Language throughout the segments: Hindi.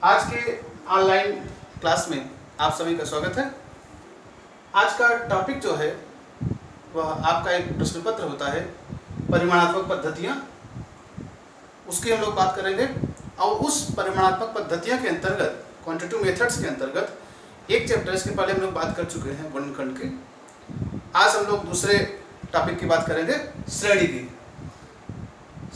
आज के ऑनलाइन क्लास में आप सभी का स्वागत है। आज का टॉपिक जो है वह आपका एक प्रश्न पत्र होता है, परिमाणात्मक पद्धतियाँ, उसकी हम लोग बात करेंगे। और उस परिमाणात्मक पद्धतियाँ के अंतर्गत, क्वांटिटेटिव मेथड्स के अंतर्गत एक चैप्टर इसके पहले हम लोग बात कर चुके हैं वर्णखंड की। आज हम लोग दूसरे टॉपिक की बात करेंगे, श्रेणी की।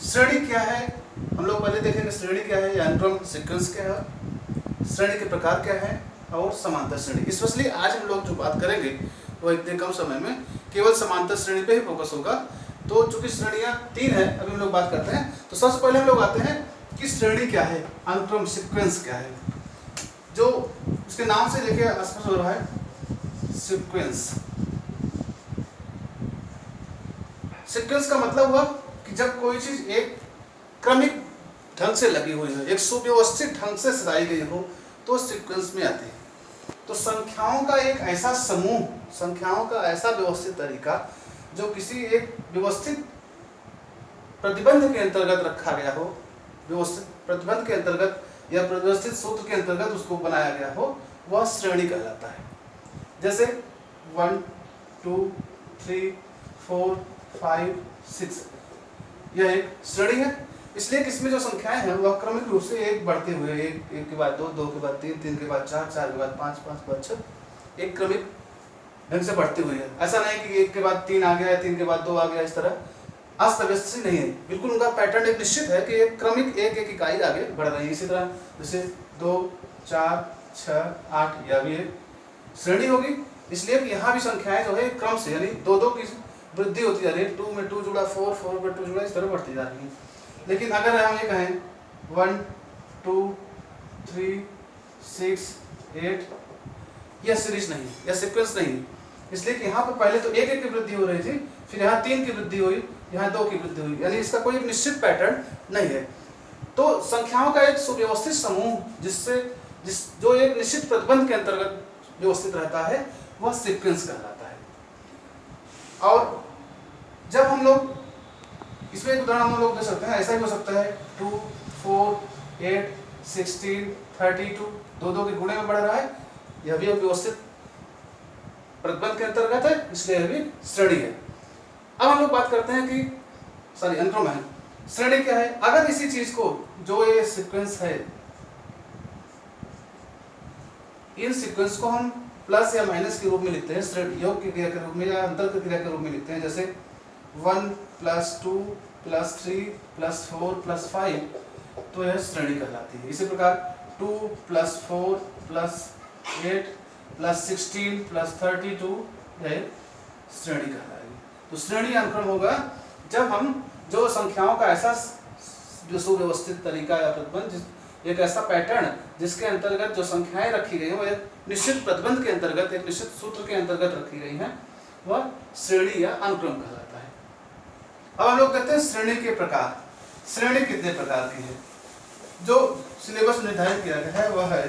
श्रेणी क्या है हम लोग पहले देखेंगे, श्रेणी क्या है या अनुक्रम सीक्वेंस क्या है, श्रेणी के प्रकार क्या है और समांतर श्रेणी। स्पेशली आज हम लोग जो बात करेंगे वो इतने कम समय में केवल समांतर श्रेणी पे ही फोकस होगा। तो चूंकि श्रेणियाँ 3 है, अभी हम लोग बात करते हैं। तो सबसे पहले हम लोग आते हैं कि श्रेणी क्या है, अनुक्रम सीक्वेंस क्या है। जो उसके नाम से देखिए स्पष्ट हो रहा है, सीक्वेंस। सीक्वेंस का मतलब हुआ कि जब कोई चीज एक क्रमिक ढंग से लगी हुई है, एक सुव्यवस्थित ढंग से सजाई गई हो, तो सीक्वेंस में आती है। तो संख्याओं का एक ऐसा समूह, संख्याओं का ऐसा व्यवस्थित तरीका जो किसी एक व्यवस्थित प्रतिबंध के अंतर्गत रखा गया हो, व्यवस्थित प्रतिबंध के अंतर्गत या व्यवस्थित सूत्र के अंतर्गत उसको बनाया गया हो, वह श्रेणी कहलाता है। जैसे 1 2 3 4 5 6 यह एक श्रेणी है, इसलिए कि इसमें जो संख्याएं हैं वह क्रमिक रूप से एक बढ़ते हुए, एक के बाद 2, 2 के बाद 3, 3 के बाद 4, 4 के बाद 5, 5 के बाद 6, एक क्रमिक ढंग से बढ़ती हुई है। ऐसा नहीं कि 1 के बाद 3 आ गया, 3 के बाद 2 आ गया, इस तरह अस्त व्यस्त से नहीं है। बिल्कुल उनका पैटर्न एक निश्चित है कि एक क्रमिक एक एक इकाई आगे बढ़ रही है। इसी तरह जैसे 2 4 6 8 यह भी एक श्रेणी होगी, इसलिए कि यहाँ भी संख्याएं जो है क्रम से, यानी 2 की वृद्धि होती जा रही है। 2 में 2 जुड़ा, 4 में 2 जुड़ा, इस तरह बढ़ती जा रही है। लेकिन अगर हम ये कहें 1 2 3 6 8, यह सीरीज नहीं, यह सीक्वेंस नहीं, इसलिए कि यहाँ पर पहले तो एक की वृद्धि हो रही थी, फिर यहाँ 3 की वृद्धि हुई, यहाँ 2 की वृद्धि हुई, यानी इसका कोई एक निश्चित पैटर्न नहीं है। तो संख्याओं का एक सुव्यवस्थित समूह जो एक निश्चित प्रतिबंध के अंतर्गत व्यवस्थित रहता है, वह सीक्वेंस कहलाता है। और जब हम लोग इसमें एक उदाहरण हम लोग दे सकते हैं, ऐसा भी हो सकता है 2 4 8 16 32, 2 के गुणे में बढ़ रहा है, यह भी एक व्यवस्थित प्रतिबंध के अंतर्गत है, इसलिए यह भी श्रेणी है। अब हम लोग बात करते हैं कि अनुक्रम है। श्रेणी क्या है? अगर इसी चीज को, जो ये सीक्वेंस है, इन सीक्वेंस को हम प्लस या माइनस के रूप में लिखते हैं, योग की क्रिया के रूप में या अंतर की क्रिया के रूप में लिखते हैं। जैसे 1 + 2 + 3 + 4 + 5, तो यह श्रेणी कहलाती है। इसी प्रकार 2 + 4 + 8 + 16 + 32 यह श्रेणी कहलाएगी। तो श्रेणी अनुक्रम होगा जब हम जो संख्याओं का ऐसा जो सुव्यवस्थित तरीका या प्रतिबंध, एक ऐसा पैटर्न जिसके अंतर्गत जो संख्याएं रखी गई हैं वो एक निश्चित प्रतिबंध के अंतर्गत, एक निश्चित सूत्र के अंतर्गत रखी गई हैं, वह श्रेणी या अनुक्रम कहलाता है। अब हम लोग कहते हैं श्रेणी के प्रकार। श्रेणी कितने प्रकार की है? जो सिलेबस निर्धारित किया गया है वह है,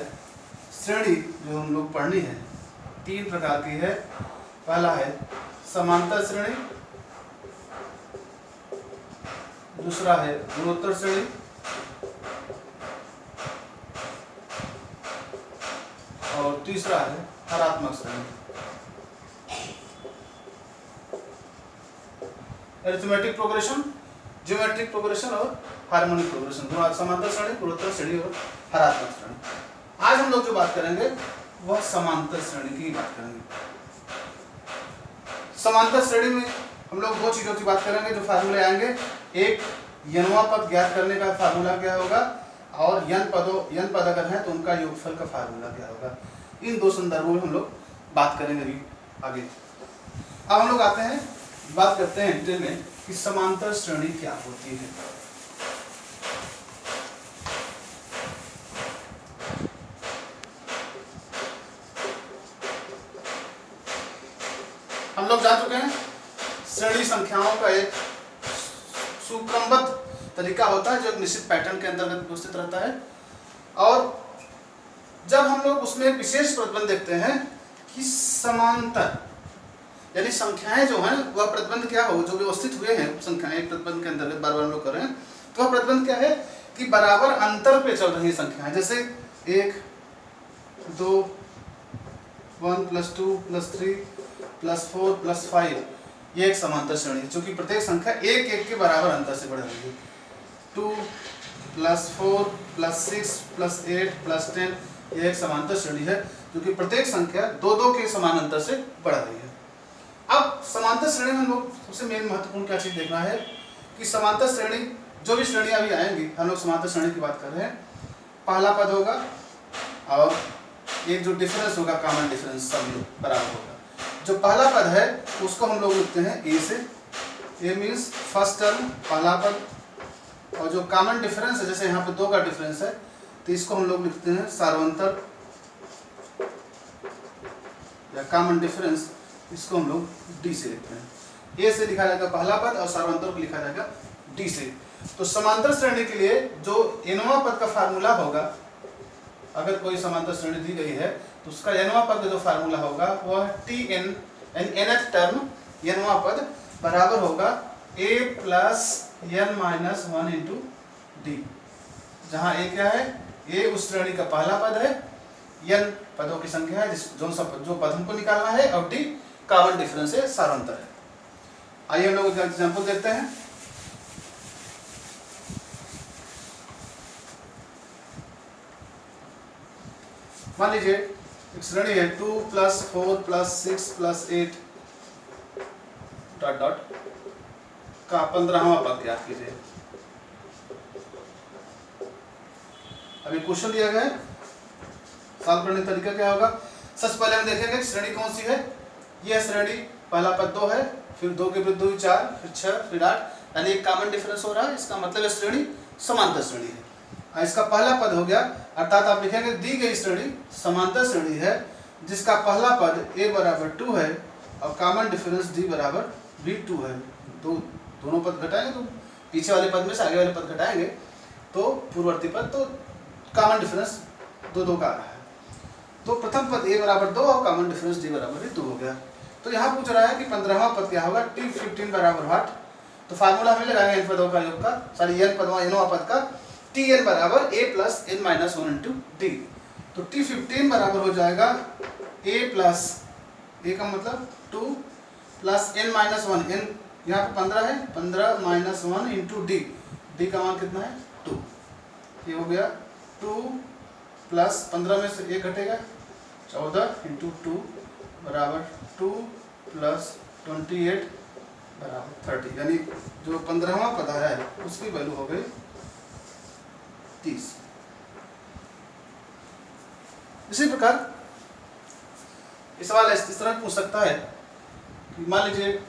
श्रेणी जो हम लोग पढ़नी है 3 प्रकार की है। पहला है समांतर श्रेणी, दूसरा है गुणोत्तर श्रेणी, और तीसरा है हरात्मक श्रेणी। अरिथमेटिक प्रोग्रेशन, ज्योमेट्रिक प्रोग्रेशन और हार्मोनिक प्रोग्रेशन, समांतर श्रेणी, गुणोत्तर श्रेणी और हरात्मक श्रेणी। आज हम लोग जो बात करेंगे वह समांतर श्रेणी की बात करेंगे। समांतर श्रेणी में हम लोग 2 चीजों की बात करेंगे जो फार्मूले आएंगे। एक, यनवा पद ज्ञात करने का फार्मूला क्या होगा, और यन पद अगर है तो उनका योगफल का फार्मूला क्या होगा। इन 2 संदर्भों में हम लोग बात करेंगे अभी आगे। अब हम लोग आते हैं, बात करते हैं डिटेल में कि समांतर श्रेणी क्या होती है। हम लोग जान चुके हैं श्रेणी संख्याओं का एक सुक्रमबद्ध तरीका होता है जो एक निश्चित पैटर्न के अंतर्गत व्यवस्थित रहता है। और जब हम लोग उसमें एक विशेष प्रतिबंध देखते हैं कि समांतर, यानी संख्याएं जो हैं वह प्रतिबंध क्या हो, जो व्यवस्थित हुए हैं संख्याएं प्रतिबंध के अंतर्गत बार बार हम लोग कर रहे हैं, तो वह प्रतिबंध क्या है कि बराबर अंतर पे चल रही संख्याएं। जैसे 1 2 1 + 2 + 3 + 4 + 5 ये एक समांतर श्रेणी है, क्योंकि प्रत्येक संख्या 1 1 के बराबर अंतर से बढ़ रही है। 2 + 4 + 6 + 8 + 10 ये एक समांतर श्रेणी है, क्योंकि प्रत्येक संख्या 2 2 के समान अंतर से बढ़ रही है। अब समांतर श्रेणी में हम लोग सबसे मेन महत्वपूर्ण क्या चीज़ देखना है कि समांतर श्रेणी, जो भी श्रेणियाँ अभी आएंगी, हम लोग समांतर श्रेणी की बात कर रहे हैं। पहला पद होगा और एक जो डिफरेंस होगा, कॉमन डिफरेंस सब बराबर होगा। जो पहला पद है उसको हम लोग लिखते हैं ए से। ए मीन्स फर्स्ट टर्म, पहला पद। और जो कॉमन डिफरेंस है, जैसे यहाँ पे 2 का डिफरेंस है, तो इसको हम लोग लिखते हैं सार्वंतर या कॉमन डिफरेंस, इसको हम लोग डी से लिखते हैं। ए से लिखा जाएगा पहला पद और सार्वंतर को लिखा जाएगा डी से। तो समांतर श्रेणी के लिए जो nवां पद का फार्मूला होगा, अगर कोई समांतर श्रेणी दी गई है तो उसका nवां पद का जो फार्मूला होगा वो है Tn, nth टर्म nवां पद बराबर होगा a + n - 1 × d, जहाँ a क्या है, a उस श्रेणी का पहला पद है, n पदों की संख्या है जो पद हमको निकालना है, और d कॉमन डिफरेंस है, सारांतर है। आइए हम लोग एक एग्जांपल देखते हैं। मान लीजिए एक श्रेणी है 2 + 4 + 6 + 8 ... का 15वां पद ज्ञात कीजिए। अभी क्वेश्चन दिया गया है, सॉल्व करने का तरीका क्या होगा। सबसे पहले हम देखेंगे श्रेणी कौन सी है। यह श्रेणी पहला पद 2 है, फिर 2 के विरुद्ध 2 4, फिर 6, फिर 8, यानी एक कॉमन डिफरेंस हो रहा है। इसका मतलब है श्रेणी समांतर श्रेणी है। इसका पहला पद हो गया, अर्थात आप लिखेंगे दी गई श्रेणी समांतर श्रेणी है जिसका पहला पद a = 2 है और कॉमन डिफरेंस d = भी 2 है। दोनों पद घटाएंगे तो पीछे वाले पद में से आगे वाले पद घटाएंगे तो पूर्ववर्ती पद, तो कॉमन डिफरेंस 2 2 का आ रहा है। तो प्रथम पद a = 2 और कॉमन डिफरेंस d = 2 हो गया। तो यहाँ पूछ रहा है कि 15वां पद क्या होगा, T15 = 8। तो फार्मूला हमें लगाएंगे इन पदों का योग का, सॉरी n पद का, Tn = a + n - 1 × d। तो T15 बराबर हो जाएगा a का मतलब 2 + n - 1, n यहाँ पे 15 है, 15 - 1 × d, d का मान कितना है 2। ये हो गया 2 + 15 में से 1 घटेगा, 14 × 2 = 2 + 28 = 30, यानी जो 15वां पद है उसकी वैल्यू हो गई 30। इसी प्रकार इस सवाल इस तरह पूछ सकता है कि मान लीजिए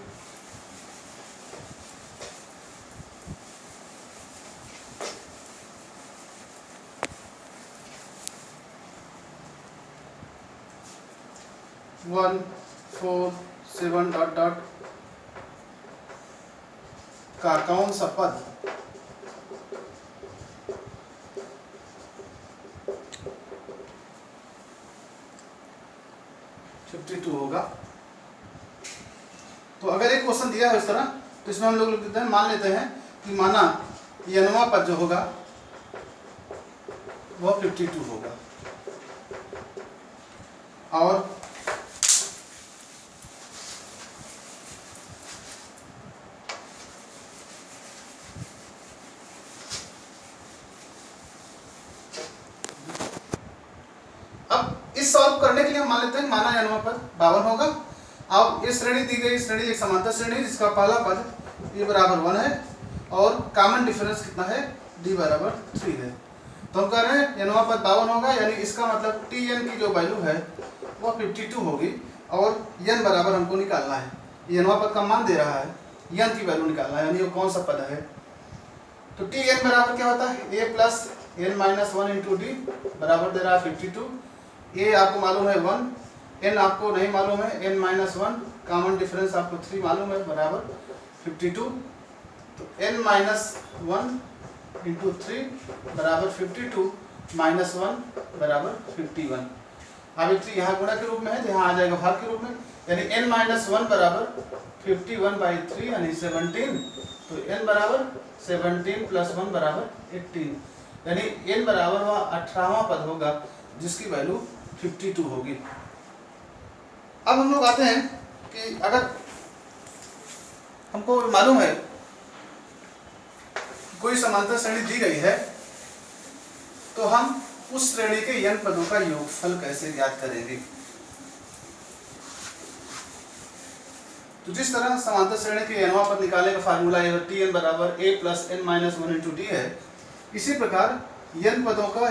वन 4 7 ... का कौन सा पद होगा। तो अगर एक क्वेश्चन दिया है इस तरह, तो इसमें हम लोग लिख देते हैं, मान लेते हैं कि माना nवां पद जो होगा वह 52 होगा और इस सॉल्व करने के लिए हम मान लेते हैं माना nवां पद 52 होगा। अब ये श्रेणी दी गई श्रेणी एक समांतर श्रेणी जिसका पहला पद a = 1 है और कॉमन डिफरेंस कितना है, d = 3 है। तो हम कह रहे हैं nवां पद 52 होगा, यानी इसका मतलब Tn की जो वैल्यू है वो 52 होगी और n बराबर हमको निकालना है। nवां पद का मान दे रहा है, n की वैल्यू निकालना है, यानी वो कौन सा पद है। तो Tn बराबर क्या होता है, a + n - 1 × d बराबर दे रहा है 52। a आपको मालूम है 1, n आपको नहीं मालूम है, n - 1, कॉमन डिफरेंस आपको 3 मालूम है, बराबर 52। तो n - 1 × 3 बराबर 52 - 1 बराबर 51। अब 3 यहाँ गुणा के रूप में है तो यहाँ आ जाएगा भाग के रूप में, यानी n - 1 बराबर 51/3 यानी 17। तो n बराबर 17 + 1 = 18, यानी n बराबर वह 18वां पद होगा जिसकी वैल्यू 52 होगी। अब हम लोग आते हैं कि अगर हमको मालूम है कोई समांतर श्रेणी दी गई है तो हम उस श्रेणी के n पदों का योगफल कैसे ज्ञात करेंगे। तो जिस तरह समांतर श्रेणी के nवां पद निकालने का फार्मूला Tn बराबर a plus n minus 1 into D है, इसी प्रकार n पदों का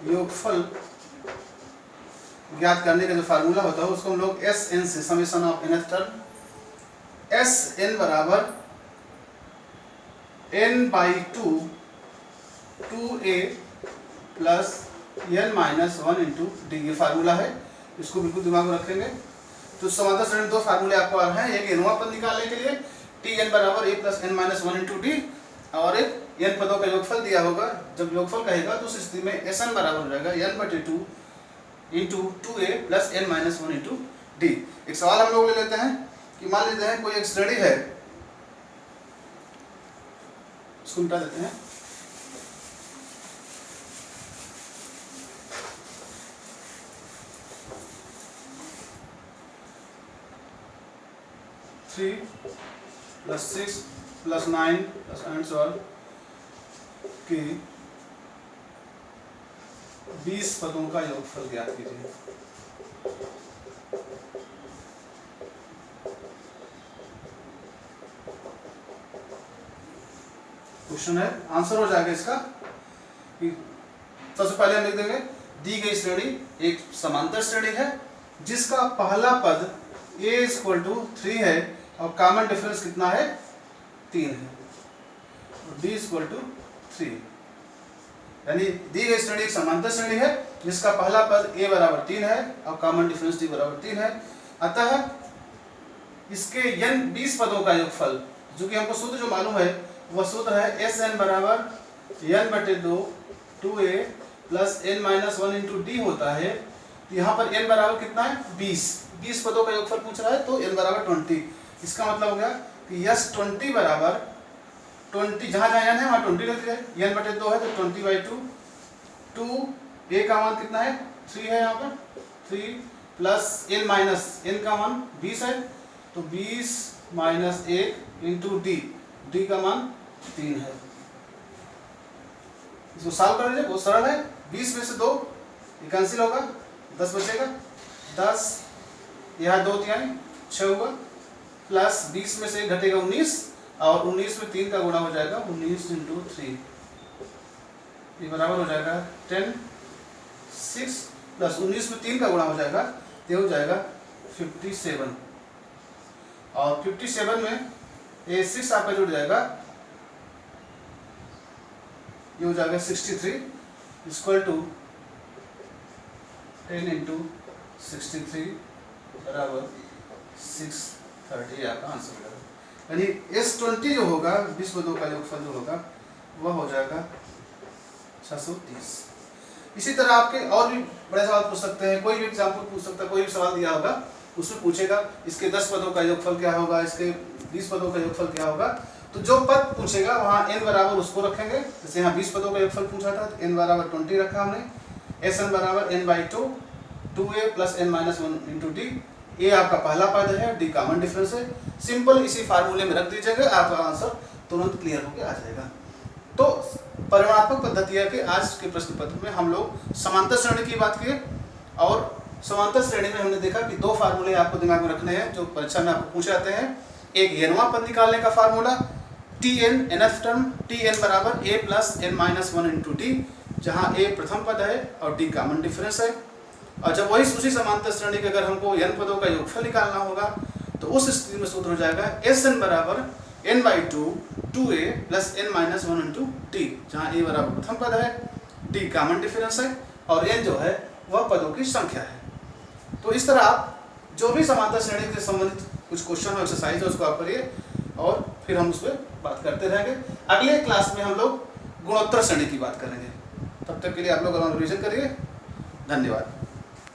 योगफल ज्ञात करने का जो फार्मूला होता है उसको हम लोग Sn से, summation of nth term, Sn बराबर n by 2a plus n minus 1 into D, ये फार्मूला है, इसको बिल्कुल दिमाग में रखेंगे। तो समांतर श्रेणी दो फार्मूले आपको आ रहे हैं, एक nवां पद निकालने के लिए Tn बराबर a plus n minus 1 into D, और एक n पदों का योगफल दिया होगा। जब योगफल कहेगा तो उस स्थिति में Sn बराबर हो जाएगा n बटे 2 into 2a plus n minus 1 into D. एक सवाल हम लोग ले लेते हैं कि मान लेते हैं कोई एक श्रेणी है, इसको मिटा देते हैं, three plus 6 plus 9 plus and so on की 20 पदों का योगफल ज्ञात कीजिए। क्वेश्चन है, आंसर हो जाएगा इसका कि सबसे पहले हम लिख देंगे दी गई श्रेणी एक समांतर श्रेणी है जिसका पहला पद a इक्वल टू 3 है और कॉमन डिफरेंस कितना है 3 है, और d इक्वल टू 3, यानी दी गई श्रेणी एक समांतर श्रेणी है जिसका पहला पद a बराबर 3 है और कॉमन डिफरेंस d बराबर 3 है। अतः इसके n 20 पदों का योगफल, जो कि हमको सूत्र जो मालूम है वह सूत्र है Sn बराबर n बटे 2a plus n minus 1 into D होता है। तो यहाँ पर n बराबर कितना है 20 पदों का योगफल पूछ रहा है, तो n बराबर 20। इसका मतलब हो गया कि यस 20 बराबर 20, जहाँ जहाँ n है वहाँ 20 लिख दिया, n बटे 2 है तो 20 बाई 2 a का मान कितना है 3 है, यहाँ पर 3 प्लस n माइनस n का मान 20 है, तो 20 माइनस 1 इंटू डी का मान 3 है। इसको सॉल्व कर लीजिए, बहुत सरल है। 20 में से 2 ये कैंसिल होगा, 10 बचेगा, 10 यहाँ 2 तिहाई 6 होगा, प्लस 20 में से 1 घटेगा 19, और 19 में 3 का गुणा हो जाएगा 19 इंटू 3, ये बराबर हो जाएगा 10, 6 प्लस 19 में 3 का गुणा हो जाएगा, ये हो जाएगा 57, और 57 में ये 6 आपका जुड़ जाएगा, ये हो जाएगा 63 इक्वल टू 10 इंटू 63 बराबर 630, आपका आंसर हो जाएगा। यानी S20 जो होगा 20 पदों का योगफल जो होगा वह हो जाएगा 630। इसी तरह आपके और भी बड़े सवाल पूछ सकते हैं, कोई भी एग्जाम्पल पूछ सकता है, कोई भी सवाल दिया होगा उसमें पूछेगा इसके 10 पदों का योगफल क्या होगा, इसके 20 पदों का योगफल क्या होगा। तो जो पद पूछेगा वहाँ n बराबर उसको रखेंगे, जैसे यहाँ 20 पदों का योगफल पूछा था तो n बराबर 20 रखा हमने, Sn बराबर n by 2a plus n minus 1 into d, a आपका पहला पद है, डी कॉमन डिफरेंस है। सिंपल इसी फार्मूले में रख दीजिएगा, आपका आंसर तुरंत क्लियर होकर आ जाएगा। तो परिमाणात्मक पद्धति है कि आज के प्रश्न पत्र में हम लोग समांतर श्रेणी की बात किए, और समांतर श्रेणी में हमने देखा कि 2 फार्मूले आपको दिमाग में रखने हैं जो परीक्षा में आपको पूछे जाते हैं। एक nवां पद निकालने का formula Tn nth term, Tn बराबर a plus n minus 1 into D, जहाँ a प्रथम पद है और d कॉमन डिफरेंस है। और जब वही उसी समांतर श्रेणी के अगर हमको n पदों का योगफल निकालना होगा तो उस स्थिति में सूत्र हो जाएगा Sn बराबर n by 2a plus n minus 1 into D, जहाँ a बराबर प्रथम पद है, d कॉमन डिफरेंस है और n जो है वह पदों की संख्या है। तो इस तरह आप जो भी समांतर श्रेणी से संबंधित कुछ क्वेश्चन और एक्सरसाइज है उसको आप करिए, और फिर हम उस पर बात करते रहेंगे। अगले क्लास में हम लोग गुणोत्तर श्रेणी की बात करेंगे। तब तक के लिए आप लोग रिवीजन करिए। धन्यवाद।